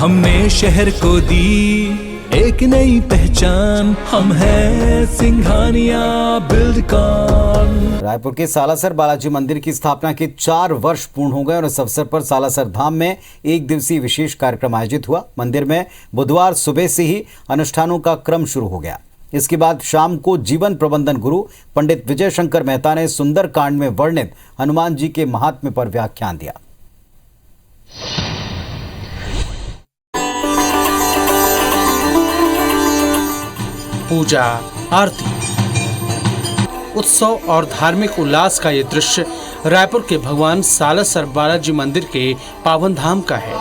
हमने शहर को दी एक नई पहचान, हम हैं सिंघानिया बिल्डकॉन। रायपुर के सालासर बालाजी मंदिर की स्थापना के 4 वर्ष पूर्ण हो गए और इस अवसर पर सालासर धाम में एक दिवसीय विशेष कार्यक्रम आयोजित हुआ। मंदिर में बुधवार सुबह से ही अनुष्ठानों का क्रम शुरू हो गया। इसके बाद शाम को जीवन प्रबंधन गुरु पंडित विजय शंकर मेहता ने सुंदर कांड में वर्णित हनुमान जी के महात्म्य पर व्याख्यान दिया। पूजा, आरती, उत्सव और धार्मिक उल्लास का ये दृश्य रायपुर के भगवान सालासर बालाजी मंदिर के पावन धाम का है।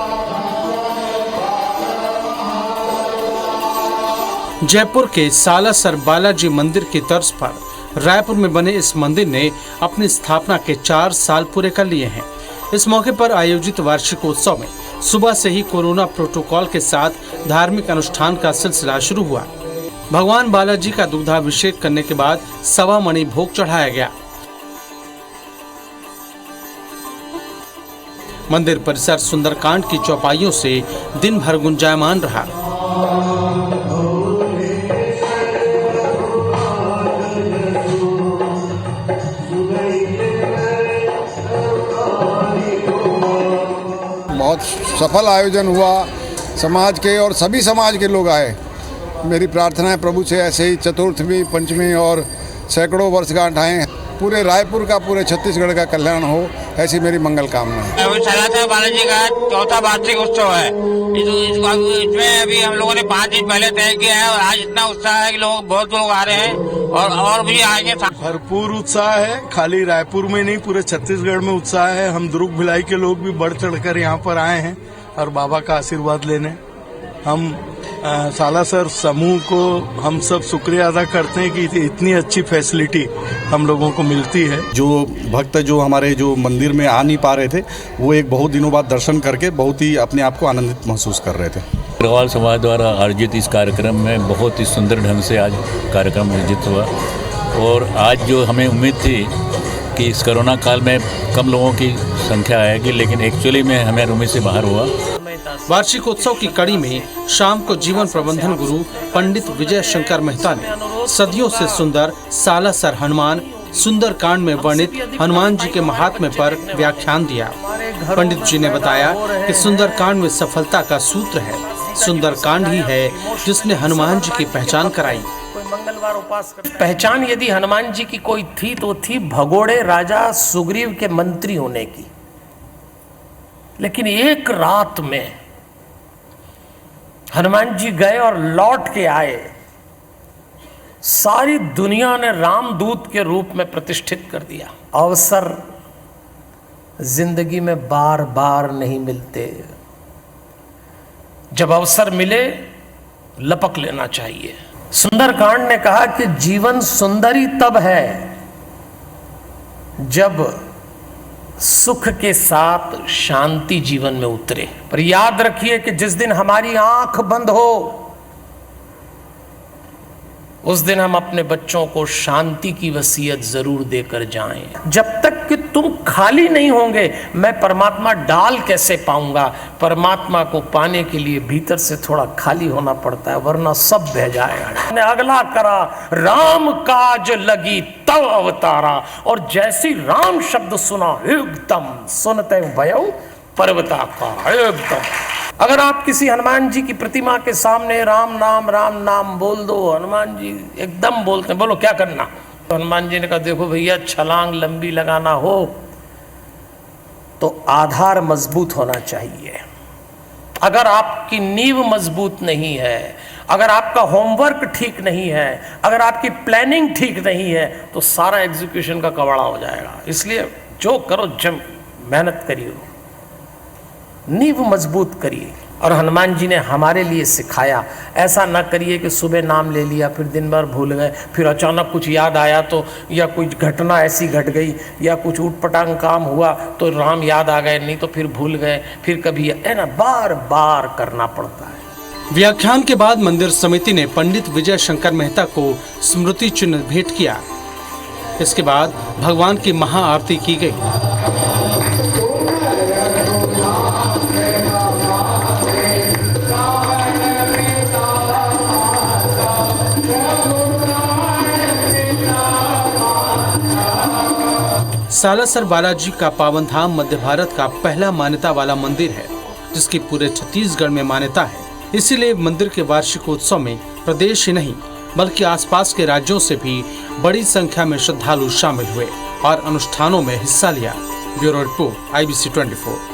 जयपुर के सालासर बालाजी मंदिर की तर्ज पर रायपुर में बने इस मंदिर ने अपनी स्थापना के 4 साल पूरे कर लिए हैं। इस मौके पर आयोजित वार्षिक उत्सव में सुबह से ही कोरोना प्रोटोकॉल के साथ धार्मिक अनुष्ठान का सिलसिला शुरू हुआ। भगवान बालाजी का दुग्धाभिषेक करने के बाद 1.25 मणि भोग चढ़ाया गया। मंदिर परिसर सुंदरकांड की चौपाइयों से दिन भर गुंजायमान रहा। बहुत सफल आयोजन हुआ। समाज के और सभी समाज के लोग आए। मेरी प्रार्थना है प्रभु से ऐसे ही चतुर्थी, पंचमी और सैकड़ों वर्षगांठ आए। पूरे रायपुर का, पूरे छत्तीसगढ़ का कल्याण हो, ऐसी मेरी मंगल कामना है। सालासर बालाजी का 4था वार्षिक उत्सव है। इसमें अभी हम लोगों ने 5 दिन पहले तय किया है और आज इतना उत्साह है कि बहुत लोग आ रहे हैं और भी आएंगे। भरपूर उत्साह है। खाली रायपुर में नहीं, पूरे छत्तीसगढ़ में उत्साह है। हम दुर्ग भिलाई के लोग भी बढ़ चढ़कर यहाँ पर आए हैं और बाबा का आशीर्वाद लेने। हम सालासर समूह को हम सब शुक्रिया अदा करते हैं कि इतनी अच्छी फैसिलिटी हम लोगों को मिलती है। जो भक्त जो हमारे जो मंदिर में आ नहीं पा रहे थे, वो एक बहुत दिनों बाद दर्शन करके बहुत ही अपने आप को आनंदित महसूस कर रहे थे। अग्रवाल समाज द्वारा आयोजित इस कार्यक्रम में बहुत ही सुंदर ढंग से आज कार्यक्रम आयोजित हुआ और आज जो हमें उम्मीद थी कि इस कोरोना काल में कम लोगों की संख्या आएगी, लेकिन एक्चुअली में हमें उम्मीद से बाहर हुआ। वार्षिक उत्सव की कड़ी में शाम को जीवन प्रबंधन गुरु पंडित विजय शंकर मेहता ने सदियों से सुंदर सालासर हनुमान सुंदर कांड में वर्णित हनुमान जी के महात्म्य पर व्याख्यान दिया। पंडित जी ने बताया कि सुंदर कांड में सफलता का सूत्र है। सुंदर कांड ही है जिसने हनुमान जी की पहचान कराई। पहचान यदि हनुमान जी की कोई थी तो थी भगोड़े राजा सुग्रीव के मंत्री होने की। लेकिन एक रात में हनुमान जी गए और लौट के आए। सारी दुनिया ने रामदूत के रूप में प्रतिष्ठित कर दिया। अवसर जिंदगी में बार बार नहीं मिलते। जब अवसर मिले लपक लेना चाहिए। सुंदरकांड ने कहा कि जीवन सुंदर ही तब है जब सुख के साथ शांति जीवन में उतरे। पर याद रखिए कि जिस दिन हमारी आंख बंद हो उस दिन हम अपने बच्चों को शांति की वसीयत जरूर देकर जाएं। जब तक कि तुम खाली नहीं होंगे मैं परमात्मा डाल कैसे पाऊंगा। परमात्मा को पाने के लिए भीतर से थोड़ा खाली होना पड़ता है, वरना सब बह जाएगा। ने अगला करा राम काज लगी तब अवतारा, और जैसी राम शब्द सुना एकदम सुनते भयो पर्वता का एकदम। अगर आप किसी हनुमान जी की प्रतिमा के सामने राम नाम बोल दो, हनुमान जी एकदम बोलते हैं, बोलो क्या करना। तो हनुमान जी ने कहा देखो भैया छलांग लंबी लगाना हो तो आधार मजबूत होना चाहिए। अगर आपकी नींव मजबूत नहीं है, अगर आपका होमवर्क ठीक नहीं है, अगर आपकी प्लानिंग ठीक नहीं है तो सारा एग्जीक्यूशन का कबाड़ा हो जाएगा। इसलिए जो करो जम मेहनत करिए, नींव मजबूत करिए। और हनुमान जी ने हमारे लिए सिखाया ऐसा न करिए कि सुबह नाम ले लिया फिर दिन भर भूल गए, फिर अचानक कुछ याद आया तो, या कुछ घटना ऐसी घट गई या कुछ ऊटपटांग काम हुआ तो राम याद आ गए, नहीं तो फिर भूल गए, फिर कभी है ना, बार बार करना पड़ता है। व्याख्यान के बाद मंदिर समिति ने पंडित विजय शंकर मेहता को स्मृति चिन्ह भेंट किया। इसके बाद भगवान की महाआरती की गई। सालासर बालाजी का पावन धाम मध्य भारत का पहला मान्यता वाला मंदिर है, जिसकी पूरे छत्तीसगढ़ में मान्यता है। इसीलिए मंदिर के वार्षिकोत्सव में प्रदेश ही नहीं बल्कि आसपास के राज्यों से भी बड़ी संख्या में श्रद्धालु शामिल हुए और अनुष्ठानों में हिस्सा लिया। Bureau report, IBC 24।